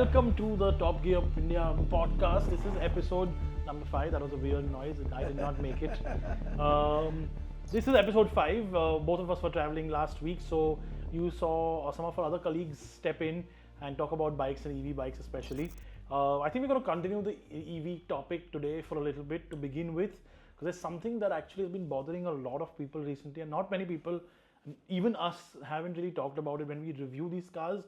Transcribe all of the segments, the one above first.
welcome to the TopGear India Podcast. This is episode number 5. That was a weird noise. I did not make it. This is episode 5. Both of us were traveling last week, so you saw some of our other colleagues step in and talk about bikes and EV bikes especially. I think we're going to continue the EV topic today for a little bit to begin with, because there's something that actually has been bothering a lot of people recently, and not many people, even us, haven't really talked about it when we review these cars.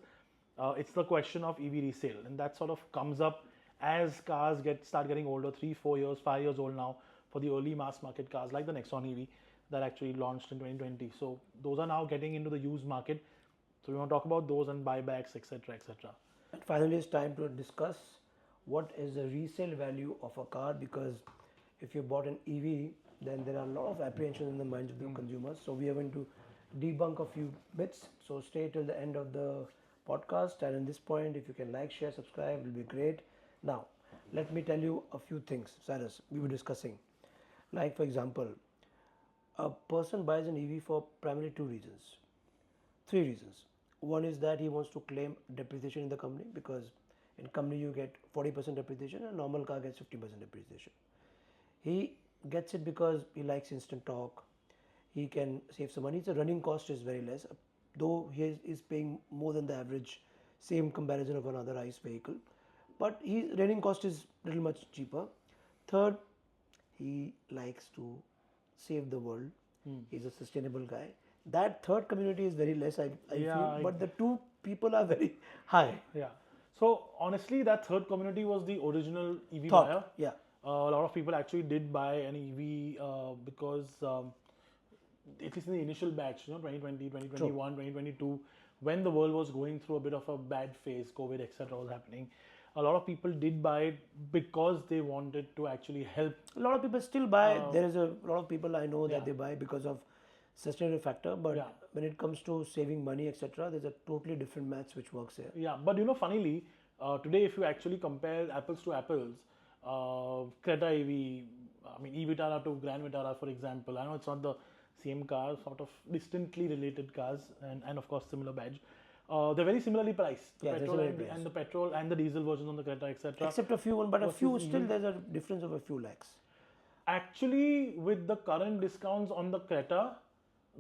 It's the question of EV resale, and that sort of comes up as cars start getting older, 3, 4 years, 5 years old now, for the early mass market cars like the Nexon EV that actually launched in 2020. So those are now getting into the used market. So we want to talk about those and buybacks, etc., etc. And finally, it's time to discuss what is the resale value of a car, because if you bought an EV, then there are a lot of apprehensions in the minds of the consumers. So we are going to debunk a few bits. So stay till the end of the podcast, and at this point, if you can like, share, subscribe, it will be great. Now, let me tell you a few things, Cyrus, we were discussing. Like, for example, a person buys an EV for primarily 2 reasons, 3 reasons. One is that he wants to claim depreciation in the company, because in company you get 40% depreciation and normal car gets 50% depreciation. He gets it because he likes instant torque. He can save some money. The running cost is very less, though he is paying more than the average same comparison of another ICE vehicle, but his running cost is little much cheaper. Third, he likes to save the world. He's a sustainable guy. That third community is very less, I feel, but the two people are very high. Yeah. So honestly, that third community was the original EV buyer. Yeah. A lot of people actually did buy an EV because at least in the initial batch, 2020, 2021, 2022, when the world was going through a bit of a bad phase, COVID, etc. was happening, a lot of people did buy it because they wanted to actually help. A lot of people still buy. There is a lot of people I know that they buy because of sustainable factor, but when it comes to saving money, etc., there's a totally different maths which works here. Yeah, but funnily, today if you actually compare apples to apples, Creta EV, E Vitara to Grand Vitara, for example, I know it's not the same car, sort of distantly related cars, and of course similar badge. They're very similarly priced. The petrol and the petrol and the diesel versions on the Creta, etc. Except a few, but a few still there's a difference of a few lakhs. Actually, with the current discounts on the Creta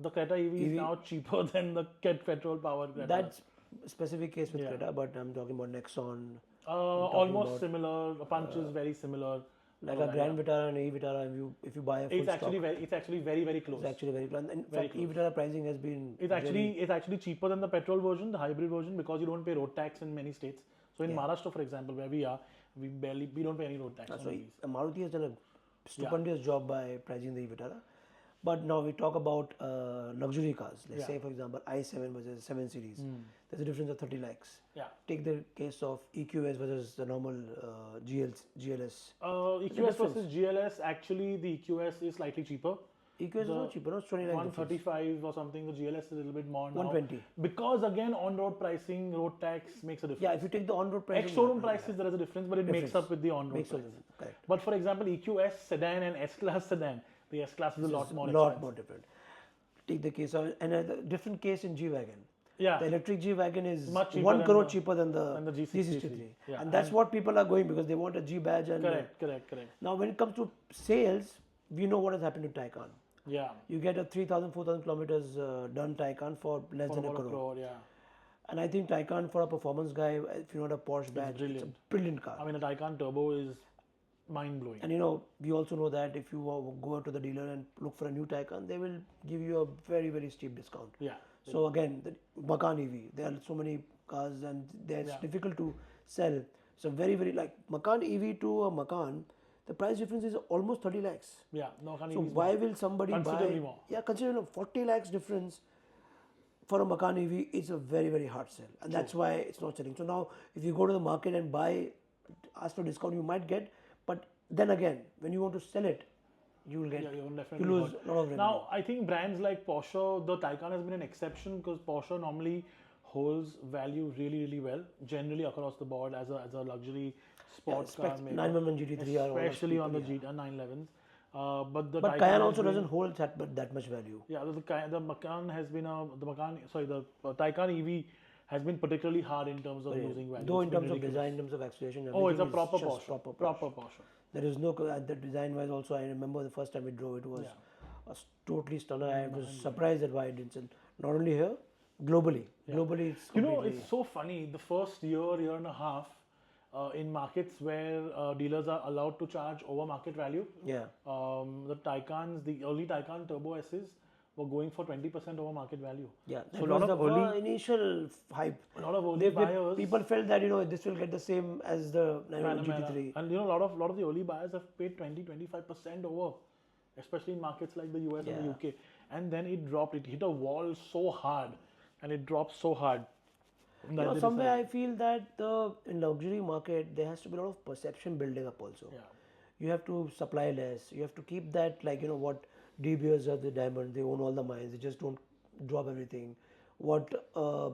EV is now cheaper than the petrol powered Creta. That's a specific case with Creta, but I'm talking about Nexon. Almost similar. The punch is very similar. Like a Grand Vitara and E Vitara, if you buy a full it's actually very, very close. It's actually very close. In fact, E Vitara pricing has been. It's actually cheaper than the petrol version, the hybrid version, because you don't pay road tax in many states. So in Maharashtra, for example, where we are, we don't pay any road tax. So Maruti has done a stupendous job by pricing the E Vitara. But now we talk about luxury cars. Let's say, for example, i7 versus 7 Series. There's a difference of 30 lakhs. Yeah. Take the case of EQS versus the normal GLS. EQS versus GLS, actually the EQS is slightly cheaper. EQS is not cheaper, no, it's 29 135 or something. The GLS is a little bit more now. 120. Because again, on-road pricing, road tax makes a difference. Yeah, if you take the on-road pricing. Ex-showroom prices, there is a difference, but it makes up with the on-road prices. Correct. But for example, EQS sedan and S-Class sedan, the S-Class is a lot more different. Take the case of another different case in G-Wagon. Yeah. The electric G-Wagon is much 1 crore cheaper than the G63. Yeah. And that's what people are going, because they want a G badge. And Correct. Now when it comes to sales, we know what has happened to Taycan. Yeah. You get a 3,000, 4,000 kilometers done Taycan for less than a crore. Yeah. And I think Taycan, for a performance guy, if you want a Porsche badge, it's a brilliant car. The Taycan Turbo is mind-blowing. And we also know that if you go to the dealer and look for a new Taycan, they will give you a very, very steep discount. Yeah. So again, the Macan EV, there are so many cars and it's difficult to sell. So very, very, like Macan EV to a Macan, the price difference is almost 30 lakhs. Yeah. Macan EV so why will somebody considerably buy? More. Yeah, considering 40 lakhs difference for a Macan EV is a very, very hard sell. And that's why it's not selling. So now if you go to the market and ask for discount, you might get, but then again, when you want to sell it, you will get, you lose a lot of revenue. Now, I think brands like Porsche, the Taycan has been an exception, because Porsche normally holds value really, really well, generally across the board as a luxury sports car maker. 911 GT3 are especially on the 911s. But Cayenne also doesn't hold that much value. Yeah, the Macan has been the Taycan EV has been particularly hard in terms of losing value. Though It's in been terms of ridiculous. design, in terms of acceleration, Oh, it's a everything is proper just Porsche. proper Porsche. Proper Porsche. There is no the design wise also. I remember the first time we drove it was totally stunning. I was surprised at why it didn't sell. Not only here, globally. Globally, it's You know, completely. it's so funny. The first year and a half, in markets where dealers are allowed to charge over market value, Yeah. the Taycans, the early Taycan Turbo S's were going for 20% over market value. Yeah, that So a was lot the of early, initial hype. a lot of early buyers. People felt that this will get the same as the Panamera. GT3. And a lot of the early buyers have paid 20-25% over, especially in markets like the US and the UK. And then it dropped. It hit a wall so hard, and it dropped so hard. that they Somewhere decided- I feel that in luxury market there has to be a lot of perception building up also. Yeah. You have to supply less. You have to keep that what De Beers are the diamond. They own all the mines. They just don't drop everything. What a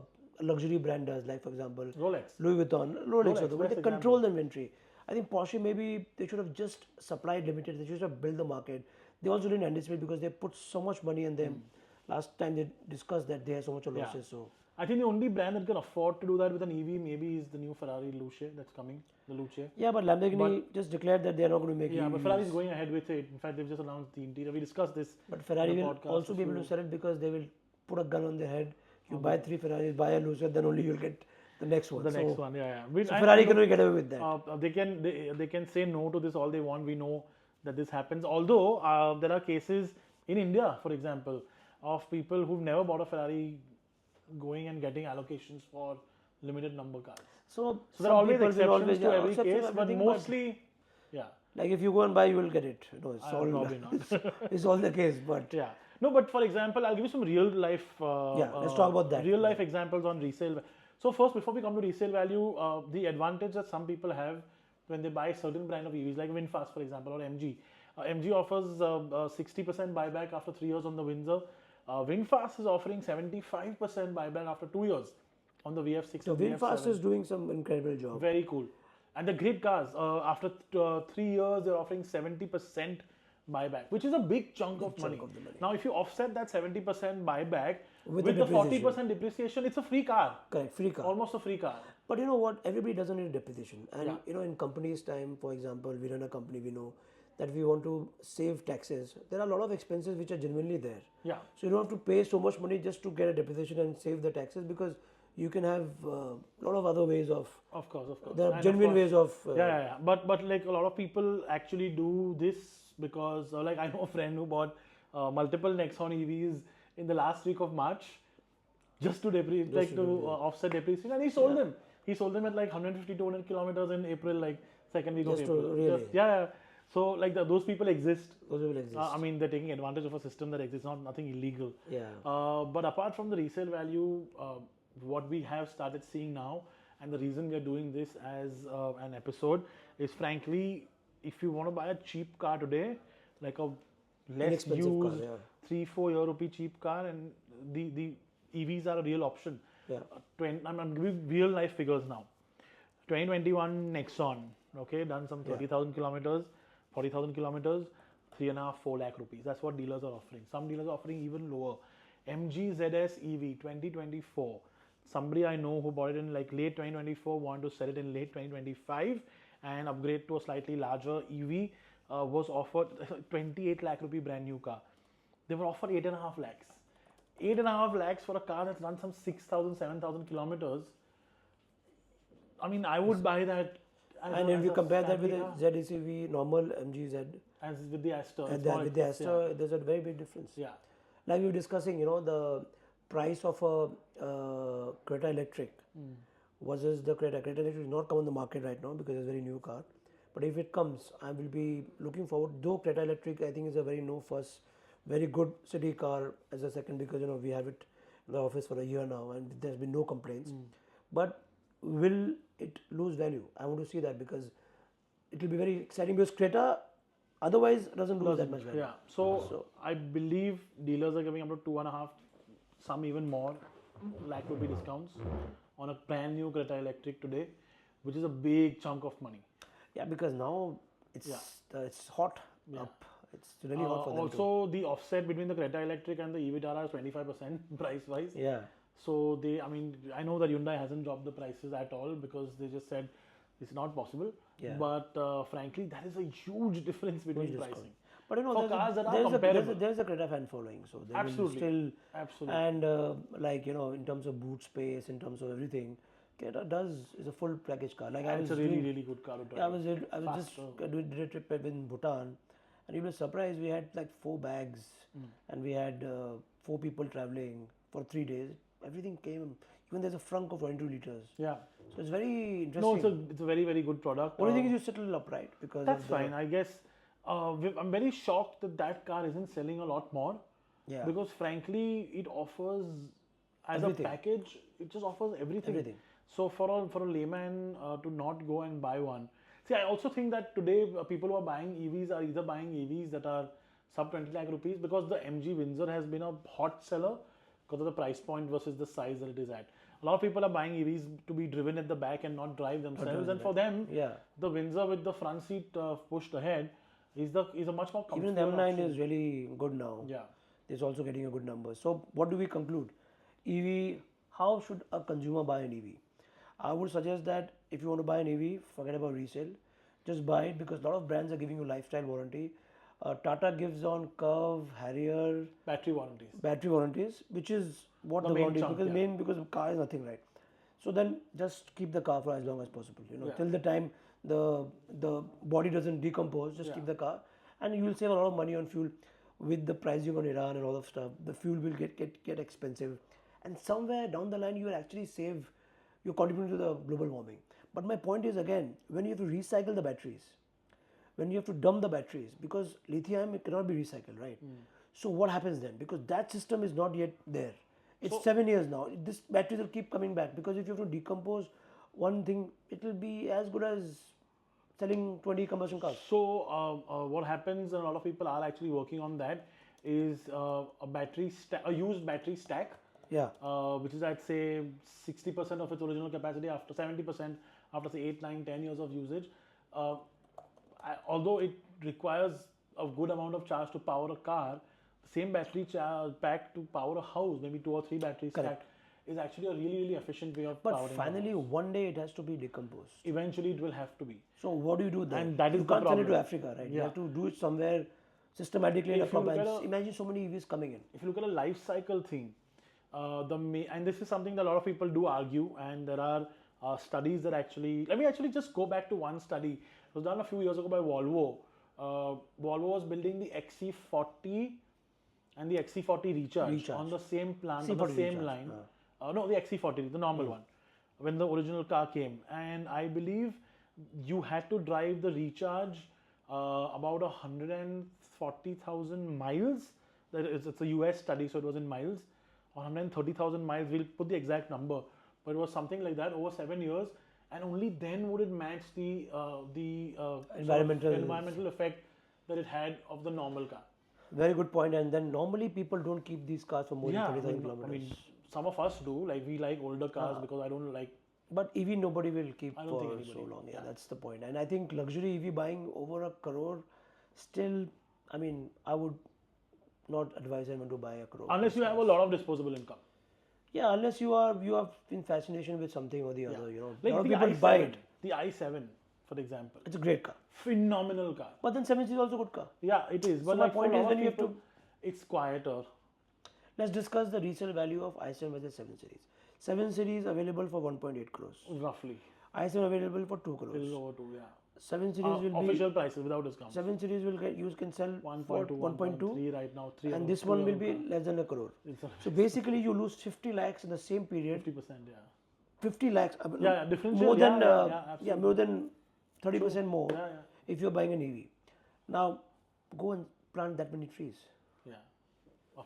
luxury brand does, like for example, Rolex. Louis Vuitton, Rolex, Rolex, but best they control the inventory. I think Porsche maybe they should have just supplied limited. They should have built the market. They also didn't anticipate because they put so much money in them. Last time they discussed that they had so much of losses. So I think the only brand that can afford to do that with an EV maybe is the new Ferrari Luce that's coming, the Luce. yeah, but Lamborghini just declared that they are not going to make Yeah, EVs. but Ferrari is going ahead with it. In fact, they've just announced the interior. We discussed this. But Ferrari in the will podcast also a be able few- to sell it because they will put a gun on their head. You buy 3 Ferraris, buy a Lucer, then only you'll get the next one. The so, next one, yeah. so Ferrari can only get away with that. They can say no to this all they want. We know that this happens. Although there are cases in India, for example, of people who've never bought a Ferrari going and getting allocations for limited number cars. So there are always people will exceptions to every exceptions case, but everything, mostly, yeah. like if you go and buy, you will get it. It's all Probably not. it's all the case. But Yeah. No, but for example, I'll give you some real life. let's talk about that. Real life examples on resale. So first, before we come to resale value, the advantage that some people have when they buy a certain brand of EVs, like VinFast, for example, or MG. MG offers 60% buyback after 3 years on the Windsor. VinFast is offering 75% buyback after 2 years on the VF6. so and VinFast VF7. is doing some incredible job. Very cool. And the great cars, after 3 years, they're offering 70% buyback, which is a big chunk of money. Now, if you offset that 70% buyback with the 40% depreciation, it's a free car. Correct, free car. Almost a free car. But you know what? Everybody doesn't need depreciation. And in companies' time, for example, we run a company, we know that we want to save taxes. There are a lot of expenses which are genuinely there. Yeah. So you don't have to pay so much money just to get a depreciation and save the taxes because you can have a lot of other ways of. Of course. There are And genuine of ways course- of. Yeah. But like a lot of people actually do this because, like I know a friend who bought multiple Nexon EVs in the last week of March just to offset depreciation, and he sold them. He sold them at like 150, 200 kilometers in April, like second week Just of to April. really? Yeah. So like those people exist. Those will exist. I mean, they're taking advantage of a system that exists, nothing illegal. Yeah. But apart from the resale value, what we have started seeing now, and the reason we are doing this as an episode is frankly, if you want to buy a cheap car today, like a less Inexpensive car, used yeah. 3-4 year rupee cheap car, and the EVs are a real option. Yeah. I'm giving real life figures now. 2021 Nexon, okay, done some 30,000 kilometers, 40,000 kilometers, 3.5-4 lakh rupees. That's what dealers are offering. Some dealers are offering even lower. MG ZS EV 2024. Somebody I know who bought it in like late 2024 wanted to sell it in late 2025 and upgrade to a slightly larger EV. Was offered 28 lakh rupee brand new car. They were offered 8.5 lakhs. 8.5 lakhs for a car that's run some 6,000, 7,000 kilometers. I mean, I would buy that. And if you compare that with the ZECV, normal MGZ, as with the Astor, and it's that more with the expensive, Astra, there's a very big difference. yeah. Like we were discussing, the price of a Creta Electric versus the Creta. Creta Electric is not come on the market right now because it's a very new car. But if it comes, I will be looking forward. Though Creta Electric, I think is a very no fuss, very good city car as a second because we have it in the office for a year now and there's been no complaints. But will it lose value? I want to see that because it will be very exciting because Creta otherwise doesn't lose that much value. Yeah. So I believe dealers are giving up to 2.5, some even more, lakh rupee discounts on a brand new Creta Electric today, which is a big chunk of money. Yeah, because now it's hot up. It's really hot for them. Also, the offset between the Creta Electric and the EV Tara is 25% price wise. Yeah. So I know that Hyundai hasn't dropped the prices at all because they just said it's not possible. Yeah. But frankly, that is a huge difference between discount. pricing. But you know, For cars that are comparable. there's a Creta fan following, so they Absolutely. will still Absolutely. and like you know, in terms of boot space, in terms of everything, Creta is a full package car. Like It's a really good car to drive. I was just did a trip in Bhutan, and you were surprised. We had like 4 bags, and we had 4 people traveling for 3 days. Everything came. Even there's a frunk of 22 liters. Yeah. So it's very interesting. No, it's a very good product. Only thing is you sit a little upright because That's fine. I guess I'm very shocked that car isn't selling a lot more. Yeah. Because frankly, it offers as Everything. a package, it just offers everything. Everything. So for a layman to not go and buy one. See, I also think that today people who are buying EVs are either buying EVs that are sub 20 lakh rupees because the MG Windsor has been a hot seller because of the price point versus the size that it is at. A lot of people are buying EVs to be driven at the back and not drive themselves. And for them, Yeah. the Windsor with the front seat pushed ahead is a much more comfortable Even the M9 option. is really good now. Yeah. It's also getting a good number. So what do we conclude? EV, how should a consumer buy an EV? I would suggest that if you want to buy an EV, forget about resale. Just buy it because a lot of brands are giving you lifestyle warranty. Tata gives on Curve, Harrier, Battery warranties. battery warranties, which is what The the main warranty chunk, because yeah. because car is nothing, right? So then just keep the car for as long as possible. You know, Yeah. till the time the body doesn't decompose, just keep the car, and you will save a lot of money on fuel. With the pricing on Iran and all of stuff, the fuel will get expensive, and somewhere down the line you will actually save. You're contributing to the global warming. But my point is again, when you have to recycle the batteries, when you have to dump the batteries, because lithium it cannot be recycled, right? So what happens then? Because that system is not yet there. It's 7 years now. This batteries will keep coming back because if you have to decompose one thing, it will be as good as selling 20 combustion cars. So what happens, and a lot of people are actually working on that, is a used battery stack, Yeah. which is at say 60% of its original capacity after 70% after say 8, 9, 10 years of usage. Although it requires a good amount of charge to power a car, the same battery pack to power a house, maybe 2 or 3 batteries stacked, is actually a really efficient way of But powering. finally, one day it has to be decomposed. Eventually, it will have to be. So what do you do then? And that is you the can't send it to problem. Africa, right? You Yeah. have to do it somewhere systematically in a If you hub. look And at imagine so many EVs coming in. If you look at a life cycle thing, and this is something that a lot of people do argue, and there are studies that actually. Let me actually just go back to one study. It was done a few years ago by Volvo. Volvo was building the XC40 and the XC40 Recharge on the same plant, on the C40 same Recharge, line. No, the XC40, the normal one, when the original car came. And I believe you had to drive the Recharge about 140,000 miles. It's a US study, so it was in miles. 130,000 miles, we'll put the exact number, but it was something like that over 7 years, and only then would it match the environmental effect that it had of the normal car. Very good point. And then normally people don't keep these cars for more than Yeah, 30,000 kilometers. I mean, some of us do. Like we like older cars because I don't like. But EV nobody will keep I don't for think anybody so will. long. Yeah, that's the point. And I think luxury EV buying over a crore, still, I mean, I would not advise anyone to buy a crore. Unless you have a lot of disposable income. Yeah, unless you have in fascination with something or the other, you know. Like a lot of the people i7, buy it. The i7, for example. It's a great car. Phenomenal car. But then 7 Series is also a good car. Yeah, it is. But my like point for a is lot when of you have people, it's quieter. Let's discuss the resale value of i7 versus 7 Series. 7 Series available for 1.8 crores. Roughly. i7 available for 2 crores. Little over 2, yeah. 7 Series will be Official prices without discount. 7 Series will get you can sell for 1.2, 1.2 1.3 right now. 3 and or this 2 one will or be less than a crore. It's So basically you lose 50 lakhs in the same period. 50%, yeah. 50 lakhs. Yeah, differential, more than absolutely. more than 30% more Yeah, yeah. if you're buying an EV. Now go and plant that many trees. Yeah.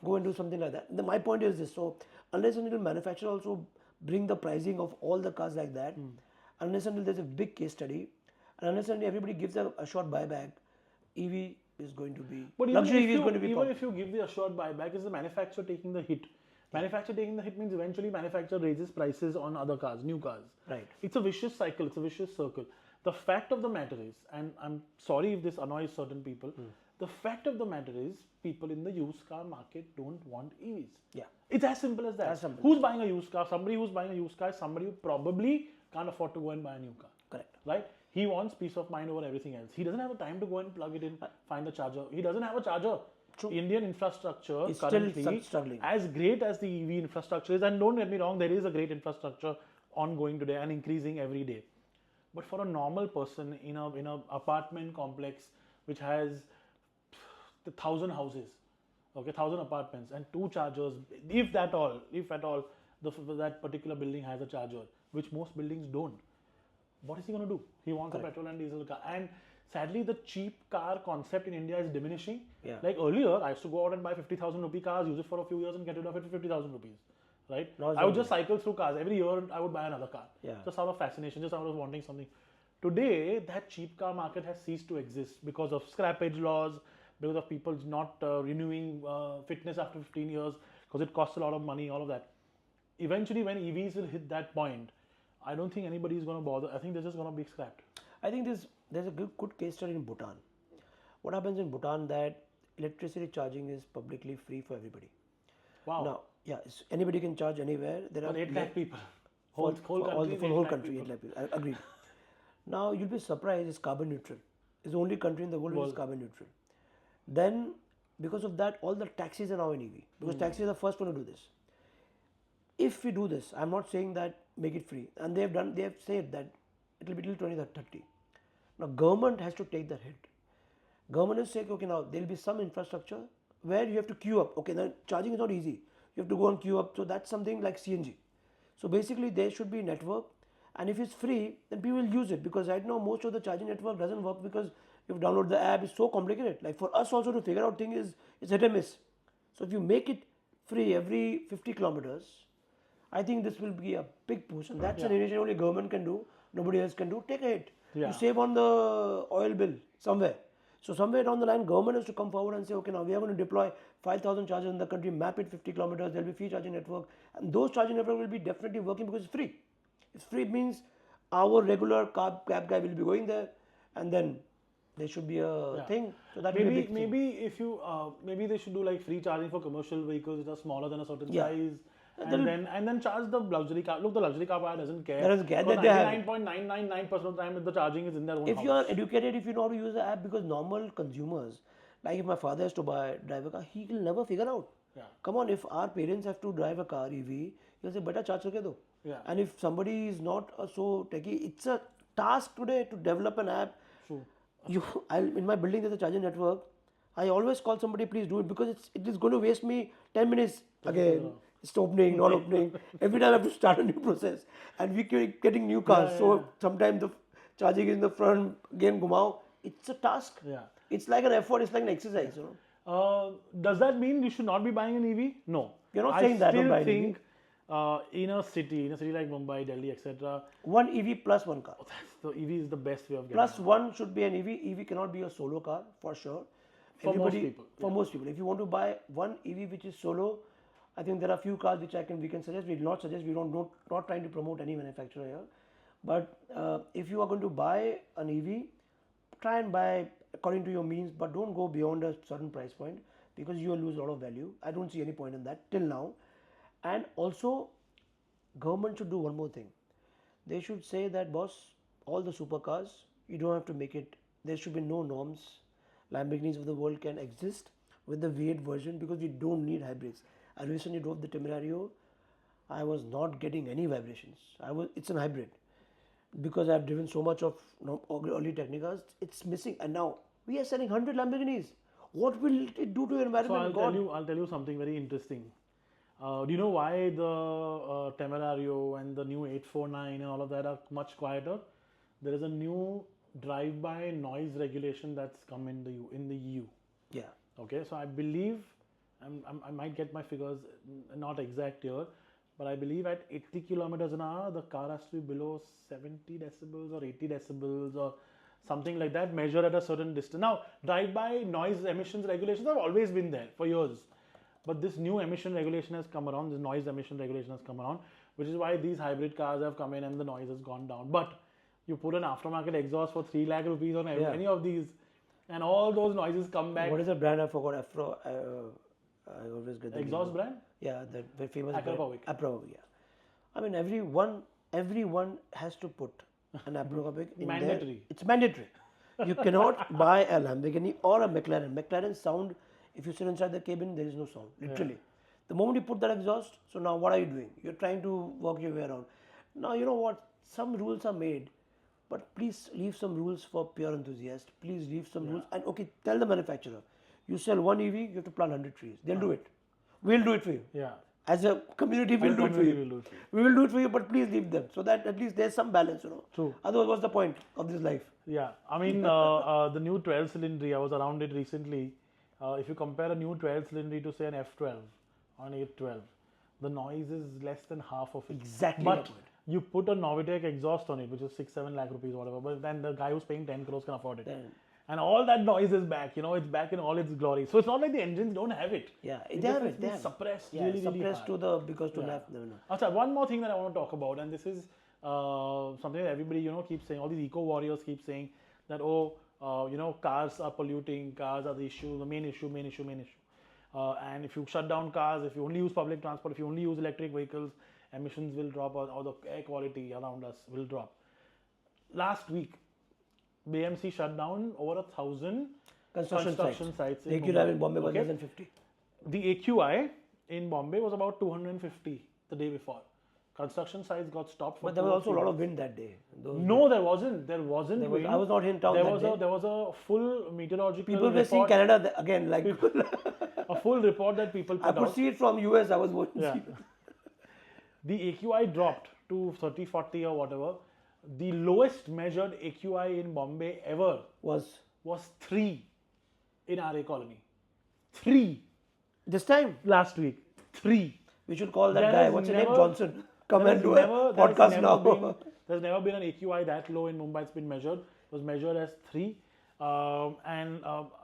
Go and do something like that. My point is this: so unless and until manufacturer also bring the pricing of all the cars like that, unless and until there's a big case study, and unless and until everybody gives a short buyback, EV is going to be But luxury EV is going to be even pop- if you give the assured buyback, is the manufacturer taking the hit? Manufacturer taking the hit means eventually manufacturer raises prices on other cars, new cars. Right. It's a vicious cycle. It's a vicious circle. The fact of the matter is, and I'm sorry if this annoys certain people, The fact of the matter is, people in the used car market don't want EVs. Yeah. It's as simple as that. As simple. Who's buying a used car? Somebody who's buying a used car is somebody who probably can't afford to go and buy a new car. Correct. Right? He wants peace of mind over everything else. He doesn't have the time to go and plug it in, find the charger. He doesn't have a charger. True. Indian infrastructure It's currently, still struggling. as great as the EV infrastructure is, and don't get me wrong, there is a great infrastructure ongoing today and increasing every day. But for a normal person in a apartment complex which has 1,000 houses, okay, 1,000 apartments and 2 chargers, if at all, that particular building has a charger, which most buildings don't. What is he going to do? He wants a petrol and diesel car. And sadly, the cheap car concept in India is diminishing. Yeah. Like earlier, I used to go out and buy 50,000 rupee cars, use it for a few years and get rid of it for 50,000 rupees. Right? I would just cycle through cars. Every year, I would buy another car. Yeah. Just out of fascination, just out of wanting something. Today, that cheap car market has ceased to exist because of scrappage laws, because of people not renewing fitness after 15 years, because it costs a lot of money, all of that. Eventually, when EVs will hit that point, I don't think anybody is going to bother. I think they're just going to be scrapped. I think there's a good case study in Bhutan. What happens in Bhutan that electricity charging is publicly free for everybody. Wow. Now, yeah, anybody can charge anywhere. There are 8 lakh people. For the whole country, 8 lakh people. I agree. Now, you'll be surprised it's carbon neutral. It's the only country in the world which is carbon neutral. Then, because of that, all the taxis are now in EV. Because taxis are the first one to do this. If we do this, I'm not saying that make it free. And they have said that it will be till 2030. Now, government has to take that hit. Government is saying, okay, now there will be some infrastructure where you have to queue up. Okay, now charging is not easy. You have to go and queue up. So that's something like CNG. So basically, there should be a network. And if it's free, then people will use it. Because right now, most of the charging network doesn't work because you have to download the app. It's so complicated. Like for us also to figure out things is hit and miss. So if you make it free every 50 kilometers, I think this will be a big push. And that's an initiative only government can do. Nobody else can do. Take a hit. Yeah. You save on the oil bill somewhere. So somewhere down the line, government has to come forward and say, okay, now we are going to deploy 5,000 chargers in the country, map it 50 kilometers, there will be free charging network. And those charging network will be definitely working because it's free. It's free means our regular cab guy will be going there, and then there should be a thing. So that will be a big thing. Maybe if you maybe they should do like free charging for commercial vehicles which are smaller than a certain size. And then charge the luxury car. Look, the luxury car buyer doesn't care. 99.999% of the time, the charging is in their own house. If you are educated, if you know how to use the app, because normal consumers, like if my father has to drive a car, he will never figure out. Yeah. Come on, if our parents have to drive a car EV, he'll say, "Beta charge karke do." Yeah. And if somebody is not so techy, it's a task today to develop an app. True. In my building, there's a charging network. I always call somebody, please do it, because it is going to waste me 10 minutes again. It's opening, not opening. Every time I have to start a new process. And we keep getting new cars. Sometimes the charging is in the front, again, gumao. It's a task. Yeah. It's like an effort, it's like an exercise. You know? Does that mean you should not be buying an EV? No. You're not saying that. I still think in a city like Mumbai, Delhi, etc. One EV plus one car. The EV is the best way of getting Plus one should be an EV. EV cannot be a solo car, for sure. For most people. For most people. If you want to buy one EV which is solo, I think there are few cars which we can suggest. We will not suggest. We don't not trying to promote any manufacturer here. But if you are going to buy an EV, try and buy according to your means, but don't go beyond a certain price point because you will lose a lot of value. I don't see any point in that till now. And also, government should do one more thing. They should say that, boss, all the supercars, you don't have to make it. There should be no norms. Lamborghinis of the world can exist with the V8 version because we don't need hybrids. I recently drove the Temerario. I was not getting any vibrations. It's an hybrid because I've driven so much of early Technicas. It's missing, and now we are selling 100 Lamborghinis. What will it do to your environment? So I'll tell you something very interesting. Do you know why the Temerario and the new 849 and all of that are much quieter? There is a new drive-by noise regulation that's come in the EU. Yeah. Okay, so I believe I might get my figures not exact here, but I believe at 80 kilometers an hour the car has to be below 70 decibels or 80 decibels or something like that, measured at a certain distance. Now, drive-by noise emissions regulations have always been there for years, but this new emission regulation has come around. This noise emission regulation has come around, which is why these hybrid cars have come in and the noise has gone down. But you put an aftermarket exhaust for 3 lakh rupees on any of these, and all those noises come back. What is the brand? I forgot. Afro. I always get the name Exhaust wrong. brand? Yeah, that very famous Akrapovic. brand. Akrapovic, yeah. I mean, everyone has to put an Akrapovic in there. Mandatory. It's mandatory. You cannot buy a Lamborghini or a McLaren. McLaren sound, if you sit inside the cabin, there is no sound, literally. The moment you put that exhaust, so now what are you doing? You're trying to work your way around. Now, you know what? Some rules are made, but please leave some rules for pure enthusiasts. Please leave some rules. And okay, tell the manufacturer, you sell one EV, you have to plant 100 trees. They'll do it. We'll do it for you. Yeah. As a community, we'll do it for you. We will do it for you, but please leave them so that at least there's some balance, True. Otherwise, what's the point of this life? Yeah. I mean, the new 12 cylinder, I was around it recently. If you compare a new 12 cylinder to say an F12 or an 812, the noise is less than half of it. Exactly. But you put a Novitec exhaust on it, which is 6-7 lakh rupees, whatever. But then the guy who's paying 10 crores can afford it. And all that noise is back, it's back in all its glory. So it's not like the engines don't have it. Yeah, they have it. They suppressed really, suppressed really to because to left. No. Achha, one more thing that I want to talk about, and this is something that everybody keeps saying. All these eco warriors keep saying that cars are polluting, cars are the issue, the main issue. And if you shut down cars, if you only use public transport, if you only use electric vehicles, emissions will drop, or the air quality around us will drop. Last week, BMC shut down over 1,000 construction sites. The AQI in Bombay was less than 50. The AQI in Bombay was about 250 the day before. Construction sites got stopped for. But there was also a lot of wind that day. No, there wasn't. There wasn't wind. I was not in town that day. There was a full meteorological People were report. seeing Canada again, like a full report that people put I could see it from US. I was watching. Yeah. The AQI dropped to 30, 40 or whatever. The lowest measured AQI in Bombay ever was 3 in RA colony. 3. This time? Last week. 3. We should call that guy. What's his name? Johnson. Come and do a podcast now. There's never been an AQI that low in Mumbai. It's been measured. It was measured as 3. And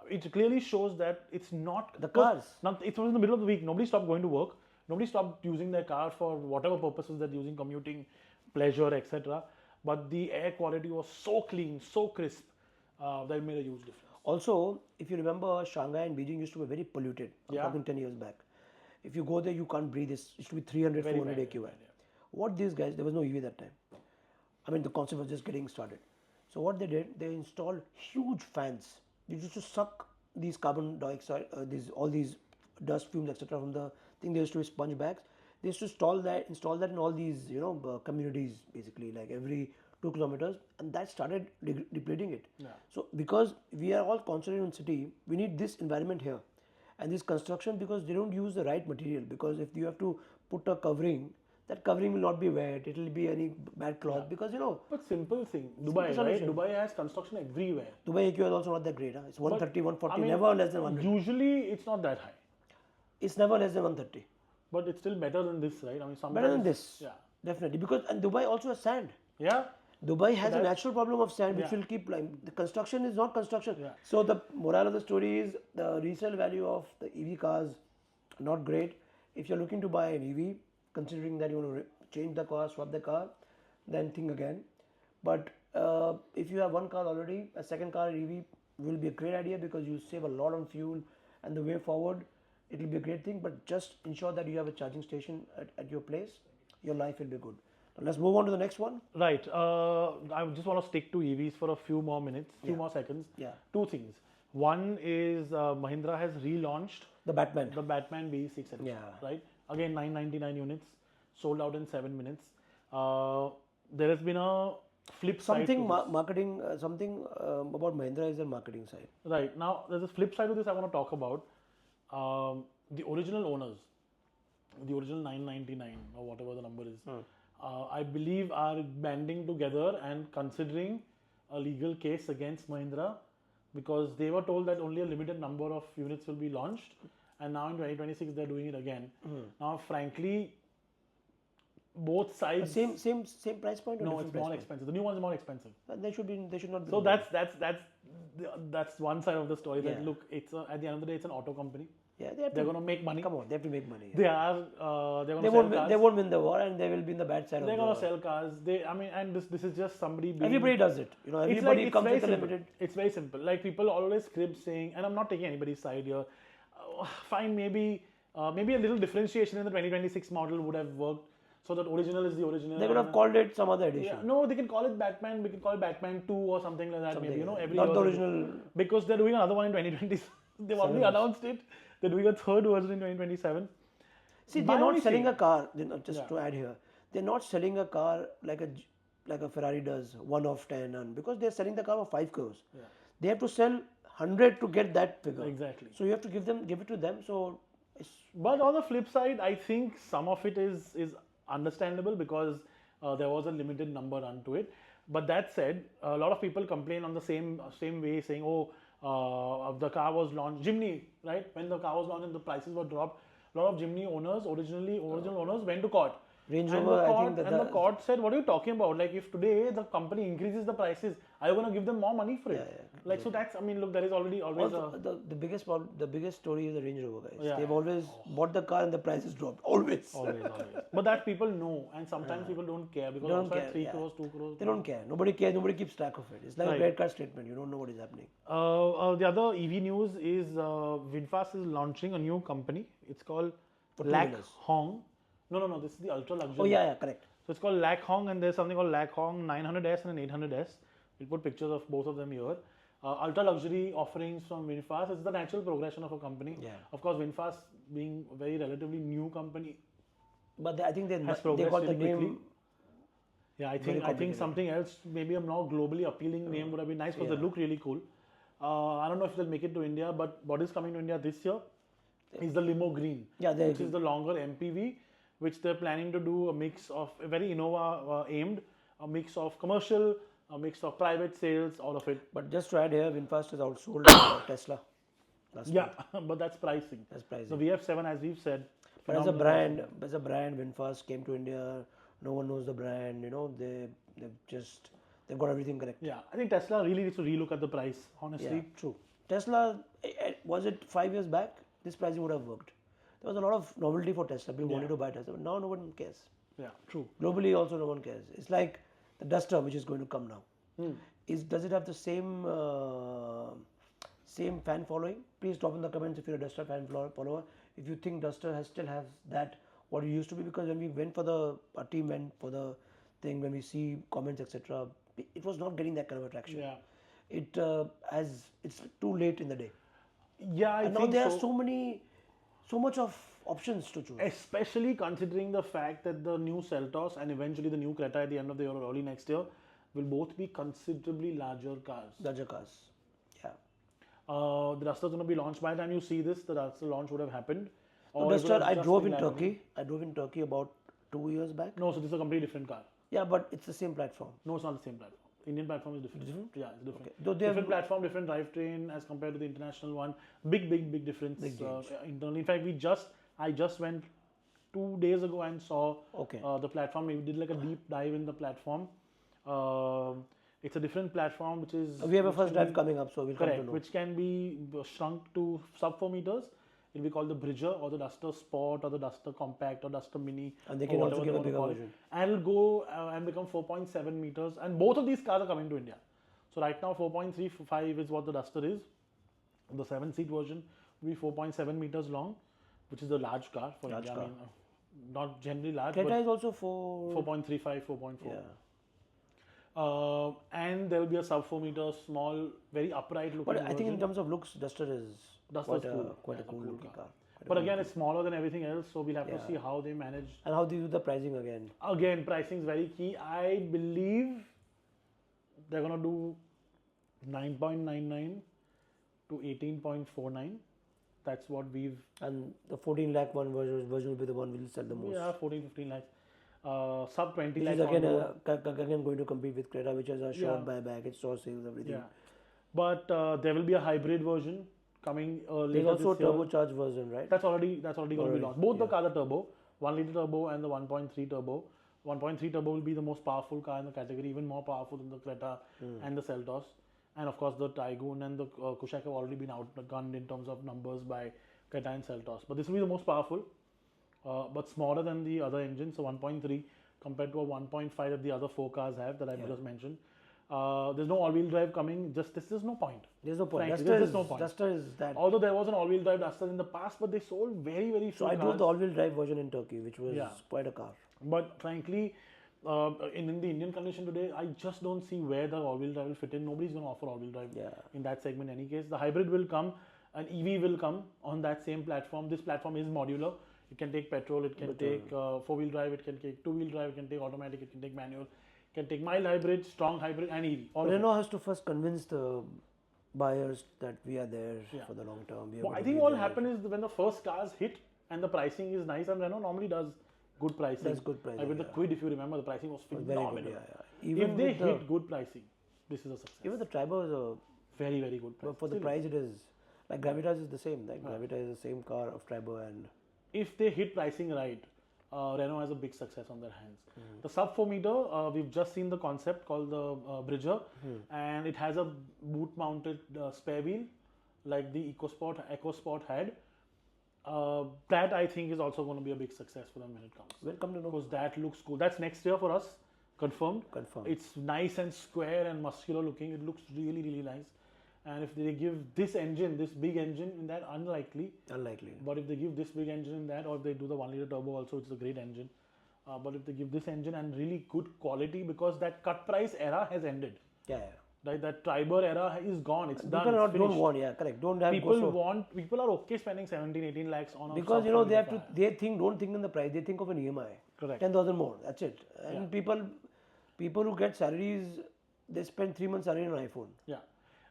it clearly shows that it's not... The cars. It was in the middle of the week. Nobody stopped going to work. Nobody stopped using their car for whatever purposes they're using, commuting, pleasure, etc. But the air quality was so clean, so crisp, that it made a huge difference. Also, if you remember, Shanghai and Beijing used to be very polluted. I'm talking 10 years back. If you go there, you can't breathe. It used to be 300, 400 AQI. What these guys, there was no EV that time. I mean, the concept was just getting started. So what they did, they installed huge fans. They used to suck these carbon dioxide, all these dust fumes, etc. from the thing. They used to be sponge bags. They used to install that in all these, communities, basically, like every 2 kilometers, and that started depleting it. Yeah. So because we are all concentrated in city, we need this environment here, and this construction, because they don't use the right material. Because if you have to put a covering, that covering will not be wet. It will be any bad cloth because But simple thing, Dubai, right? Dubai has construction everywhere. Dubai AQI is also not that great. Huh? It's 130, 140, never less than 100. Usually, it's not that high. It's never less than 130. But it's still better than this, right? I mean, better than this. Yeah, definitely. And Dubai also has sand. Yeah. Dubai has a natural problem of sand, which will keep the construction is not construction. Yeah. So the moral of the story is the resale value of the EV cars not great. If you're looking to buy an EV, considering that you want to change the car, swap the car, then think again. But if you have one car already, a second car EV will be a great idea because you save a lot on fuel, and the way forward, it will be a great thing. But just ensure that you have a charging station at your place. Your life will be good. Now let's move on to the next one. Right. I just want to stick to EVs for a few more minutes, few more seconds. Yeah. 2 things. One is Mahindra has relaunched the Batman BE6 edition. Yeah. Right. Again, 999 units, sold out in 7 minutes. There has been a flip side. Marketing, something about Mahindra is their marketing side. Right. Now, there's a flip side to this I want to talk about. The original owners, the original 999 or whatever the number is, I believe are banding together and considering a legal case against Mahindra because they were told that only a limited number of units will be launched, and now in 2026 they're doing it again. Now, frankly, both sides same price point. Or no, it's more expensive. The new ones are more expensive. They should not be. So that's one side of the story. That look, it's at the end of the day, it's an auto company. Yeah, they have They're to, going to make money. come on, they have to make money. They are. They're going They to sell won't, cars. they won't win the war, and they will be in the bad side They're of going the. to sell cars. And this is just somebody being. Everybody does it. You know, It's everybody it's comes very with a simple. limited. It's very simple. Like people always crib saying, and I'm not taking anybody's side here. Fine, maybe a little differentiation in the 2026 model would have worked. So that original is the original. They could have called it some other edition. Yeah, no, they can call it Batman. We can call it Batman 2 or something like that. Maybe every Not year the they do. original. Because they're doing another one in 2020. They've already announced it. They're doing a third version in 2027. See, My they're not only selling thing- a car. Just to add here, they're not selling a car like a Ferrari does, 1 of 10, and because they're selling the car for 5 crores. Yeah. They have to sell 100 to get that figure. Exactly. So you have to give it to them. So it's, But on the flip side, I think some of it is understandable because there was a limited number run to it. But that said, a lot of people complain on the same way, saying, the car was launched, Jimny, right? When the car was launched and the prices were dropped, a lot of Jimny owners, original owners, went to court. Range And Rover, the I court, think that and the court said, what are you talking about? Like, if today the company increases the prices, are you going to give them more money for it? Like, so that's, I mean, look, there is always also, the biggest problem, the biggest story is the Range Rover guys. Yeah. They've always bought the car and the prices dropped. Always. always. But that people know, and sometimes people don't care because Don't also at care, 3 yeah. crores, 2 crores. They don't care. Nobody cares. Nobody keeps track of it. It's like a credit card statement. You don't know what is happening. The other EV news is VinFast is launching a new company. It's called Lac two-wheelers. Hong. No, this is the ultra luxury. Oh yeah, correct. So it's called Lac Hong, and there's something called Lac Hong 900S and an 800S. We'll put pictures of both of them here. Ultra luxury offerings from VinFast. It's the natural progression of a company. Yeah. Of course, VinFast being a very relatively new company But I think they has got progressed the really quickly. name. Yeah, I Very think complicated. something else, maybe a more globally appealing name would have been nice because they look really cool. I don't know if they'll make it to India, but what is coming to India this year is the Limo Green, Yeah, which is the longer MPV, which they're planning to do a mix of a very Innova aimed, a mix of commercial, a mix of private sales, all of it. But just to add here, VinFast has outsold Tesla. Yeah, but that's pricing. That's pricing. The VF7, as we've said, But as a phenomenal brand, VinFast came to India. No one knows the brand. You know, they've got everything correct. Yeah, I think Tesla really needs to relook at the price, honestly. Yeah, true. Tesla, was it 5 years back? This pricing would have worked. There was a lot of novelty for Tesla. People wanted to buy Tesla, but now no one cares. Yeah, true. Globally, also no one cares. It's like the Duster, which is going to come now. Does it have the same fan following? Please drop in the comments if you're a Duster fan follower. If you think Duster still has that what it used to be, because when we went for our team went for the thing, when we see comments etc., it was not getting that kind of attraction. Yeah. It's too late in the day. Yeah, I And now think there so. are so much of options to choose. Especially considering the fact that the new Seltos and eventually the new Creta at the end of the year or early next year will both be considerably larger cars. Larger cars. Yeah. The Duster is going to be launched by the time you see this. The Duster launch would have happened. So Or it would Duster, have I just drove been in happening. Turkey. I drove in Turkey about 2 years back. No, so this is a completely different car. Yeah, but it's the same platform. No, it's not the same platform. Indian platform is different. Yeah, it's different. Okay. Though they have- Different platform, different drivetrain as compared to the international one. Big difference internally. In fact, I just went 2 days ago and saw Okay. the platform. We did like a deep dive in the platform. It's a different platform, which is We have a first drive coming up, so we'll come to correct, know. which can be shrunk to sub 4 meters. It'll be called the Bridger or the Duster Sport or the Duster Compact or Duster Mini. And they or can also whatever give they a want to bigger call it. version. And it'll go and become 4.7 meters. And both of these cars are coming to India. So right now 4.35 is what the Duster is. The 7-seat version will be 4.7 meters long, which is a large car for Large India. car. I mean, not generally large, Creta but is also 4.35, 4.4. Yeah. And there will be a sub 4 meter small, very upright looking But I think in version. terms of looks, Duster is Duster's cool. quite a Yeah, cool cool looking car. car. But again, it's smaller than everything else, so we'll have to Yeah. see how they manage. And how they do the pricing again. Again, pricing is very key. I believe they're going to do 9.99 to 18.49. That's what we've. And the 14 lakh version will be the one we'll sell the most. Yeah, 14, 15 lakhs. Sub 20 Which lakhs. is again, on road. again going to compete with Creta, which has a short Yeah. buyback, it's store sales, everything. Yeah. But there will be a hybrid version coming There's later also a this year. turbocharged version, right? That's already going to be launched. Both the yeah. cars are turbo, 1 liter turbo and the 1.3 turbo. 1.3 turbo will be the most powerful car in the category, even more powerful than the Creta and the Seltos. And of course, the Taycan and the Kushaq have already been outgunned in terms of numbers by Taycan Seltos. But this will be the most powerful, but smaller than the other engines. So 1.3 compared to a 1.5 that the other four cars have that I just mentioned. There's no all-wheel drive coming. There's no point. There's no point. Frankly, Duster there's is, no point. Duster is that. Although there was an all-wheel drive Duster in the past, but they sold very, very few So I cars. drove the all-wheel drive version in Turkey, which was quite a car. But frankly, in the Indian condition today, I just don't see where the all-wheel drive will fit in. Nobody's going to offer all-wheel drive in that segment in any case. The hybrid will come, an EV will come on that same platform. This platform is modular. It can take petrol, it can take four-wheel drive, it can take two-wheel drive, it can take automatic, it can take manual, it can take mild hybrid, strong hybrid, and EV. Renault has to first convince the buyers that we are there for the long term. Well, I think what will happen is when the first cars hit and the pricing is nice, and Renault normally does good pricing. That's good pricing. Like with the Quid, if you remember, the pricing was phenomenal. Very good, Even if they hit good pricing, this is a success. Even the Triber is a very, very good price. But for the price, it is like Gravitas is the same. Like Gravitas is the same car of Triber, and if they hit pricing right, Renault has a big success on their hands. The sub 4 meter, we've just seen the concept called the Bridger, and it has a boot-mounted spare wheel, like the EcoSport had. That I think is also going to be a big success for them when it comes. Welcome to know. Because that looks cool. That's next year for us, confirmed. It's nice and square and muscular looking. It looks really, really nice. And if they give this engine, this big engine in that, unlikely. But if they give this big engine in that, or if they do the 1 liter turbo also, it's a great engine. But if they give this engine and really good quality, because that cut price era has ended. Right, that Triber era is gone. It's done. People don't want, correct. Don't have people are okay spending 17-18 lakhs on a because they have to. Don't think in the price. They think of an EMI. Correct. 10,000 more. That's it. And people who get salaries, they spend 3 months salary on an iPhone. Yeah.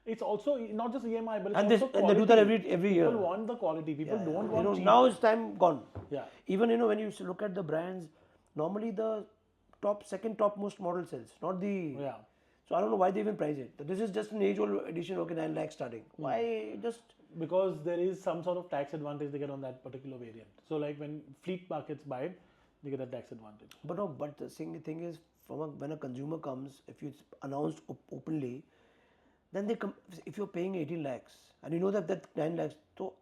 It's also not just EMI, but it's and also quality. And they do that every year. People want the quality. People don't want cheap. Now it's time gone. Yeah. Even when you look at the brands, normally the second topmost model sells, not the. Yeah. So I don't know why they even price it. This is just an age-old edition. Okay, 9 lakhs starting. Why just? Because there is some sort of tax advantage they get on that particular variant. So like when fleet markets buy it, they get that tax advantage. But the thing is, when a consumer comes, if it's announced openly, then they come. If you're paying 18 lakhs and you know that 9 lakhs, so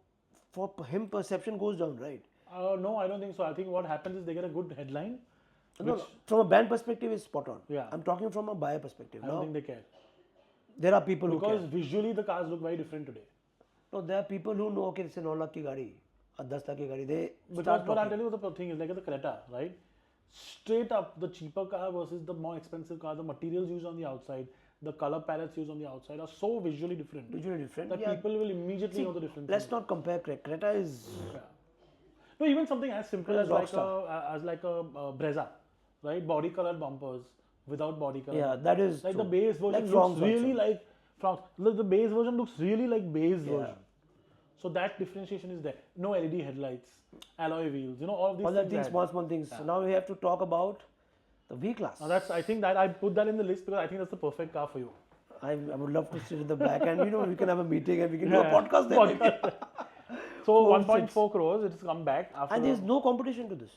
for him perception goes down, right? No, I don't think so. I think what happens is they get a good headline. No, from a brand perspective, it's spot on. Yeah. I'm talking from a buyer perspective. I don't think they care. There are people who care. Because visually the cars look very different today. No, there are people who know, okay, it's a 9 lakh ki gadi, a 10 lakh ki gadi. But I'll tell you what the thing is, like the Creta, right? Straight up, the cheaper car versus the more expensive car, the materials used on the outside, the color palettes used on the outside are so visually different. That people will immediately know the difference. Let's not compare. Creta is... Yeah. No, even something as simple as like a Brezza. Right, body colored bumpers without body color. Yeah, that is like true. The base version looks really like France. The base version looks really like base version. So that differentiation is there. No LED headlights, alloy wheels. All of these. All that things, small things. Yeah. So now we have to talk about the V class. Now I think that I put that in the list because I think that's the perfect car for you. I would love to sit in the back and we can have a meeting and we can do a podcast there. So 1.4 crores, it has come back. And there is no competition to this.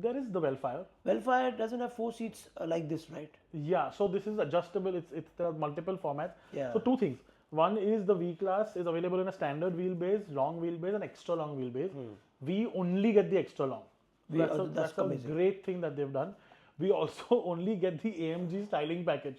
There is the Velfire. Velfire doesn't have 4 seats like this, right? Yeah, so this is adjustable. There are multiple formats. Yeah. So 2 things. One is the V class is available in a standard wheelbase, long wheelbase, and extra long wheelbase. We only get the extra long. That's a great thing that they've done. We also only get the AMG styling package.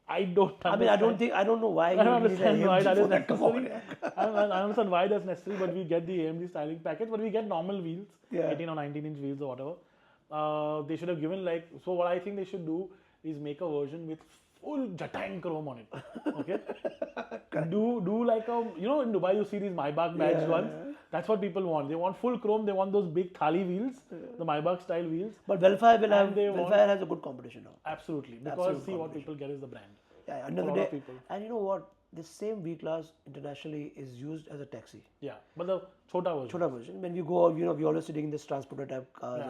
I don't understand. I don't know why. I don't understand why that is necessary. I understand why that's necessary, but we get the AMG styling package, but we get normal wheels, 18 or 19 inch wheels or whatever. They should have given so what I think they should do is make a version with full Jatang chrome on it. Okay? do like in Dubai you see these Maybach badged ones. That's what people want. They want full chrome. They want those big thali wheels, the Maybach style wheels. But Velfire has a good competition now. Absolutely. Because what people get is the brand. Yeah, end of the day. And you know what? The same V class internationally is used as a taxi. Yeah, but the chota version. When we go out, we're always sitting in this transporter type cars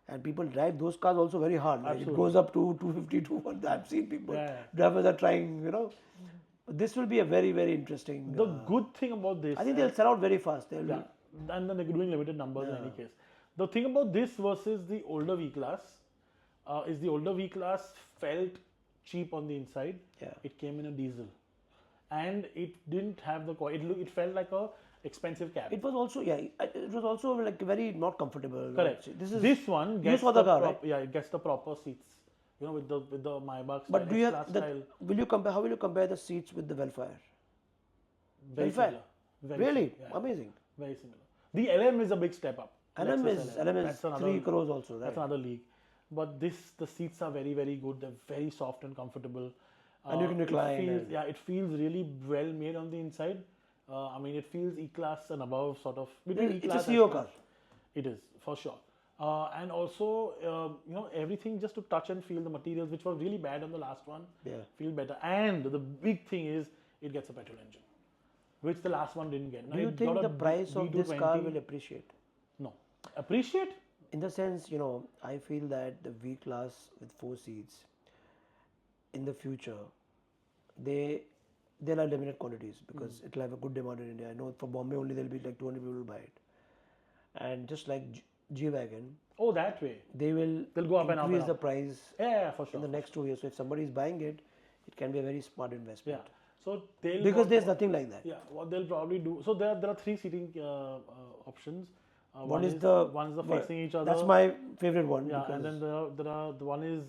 and people drive those cars also very hard. Like it goes up to 250, 200. I've seen people. Drivers are trying, This will be a very, very interesting. The good thing about this, I think they'll sell out very fast. And then they're doing limited numbers in any case. The thing about this versus the older V class is the older V class felt cheap on the inside. Yeah. It came in a diesel, and it didn't have the quality. It felt like expensive cab. It was also it was also like very not comfortable. Correct. This one you gets saw the car, right? Yeah, it gets the proper seats. With the Maybach style, But do you have S-Class the, style. will you compare? How will you compare the seats with the Velfire? Very Velfire? similar. Very Really? similar, yeah. Amazing. Very similar. The LM is a big step up. LM Lexus is That's another, 3 crores also, right? That's another league. But the seats are very, very good. They're very soft and comfortable. And you can recline. It feels really well made on the inside. It feels E-Class and above, sort of. Between It's a E-Class CEO and car. It is, for sure. And also, everything just to touch and feel the materials, which was really bad on the last one, feel better. And the big thing is, it gets a petrol engine, which the last one didn't get. Do you think the price of this car will appreciate? No. Appreciate? In the sense, I feel that the V-Class with 4 seats, in the future, they'll have limited quantities because it'll have a good demand in India. I know for Bombay only there'll be like 200 people will buy it. And just like G-Wagon. Oh, that way. They'll go up and up. Increase the price for sure. in the next 2 years. So if somebody is buying it, it can be a very smart investment. Yeah. So because there's nothing like that. Yeah. What they'll probably do. So there are 3 seating options. One is facing each other. That's my favorite one. Yeah, and then the one is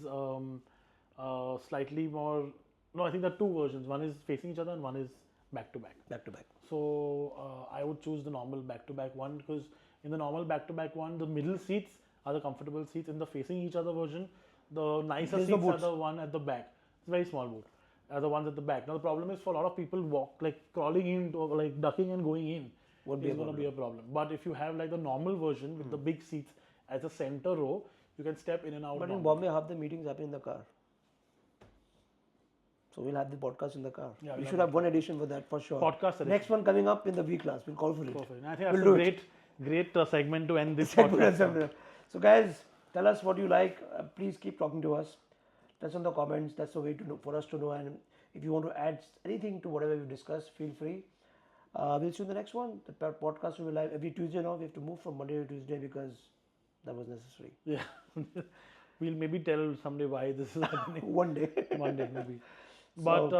slightly more. No, I think there are 2 versions. One is facing each other and one is back to back. Back to back. So I would choose the normal back to back one because in the normal back to back one, the middle seats are the comfortable seats. In the facing each other version, the nicer seats are the one at the back. It's a very small boot. The ones at the back. Now the problem is for a lot of people crawling in, or like ducking and going in. Is going to be a problem. But if you have like the normal version with the big seats as a center row, you can step in and out. But in Bombay, half the meetings happen in the car. So we'll have the podcast in the car. Yeah, we should have one edition for that for sure. Podcast edition. Next one coming up in the V-Class. We'll call for it. Perfect. I think that's great segment to end this podcast. So guys, tell us what you like. Please keep talking to us. Touch on the comments. That's the way for us to know. And if you want to add anything to whatever we've discussed, feel free. We'll see you in the next one. The podcast will be live every Tuesday now. We have to move from Monday to Tuesday because that was necessary. Yeah. We'll maybe tell someday why this is happening. One day. Maybe. But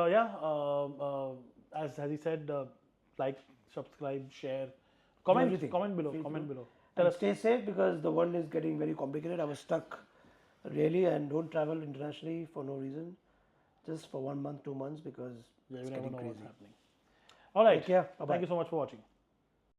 as he said, like, subscribe, share, comment below. And stay safe because the world is getting very complicated. I was stuck really, and don't travel internationally for no reason. Just for 1 month, 2 months because it's getting crazy. What's happening. All right. Take care. Bye-bye. Thank you so much for watching.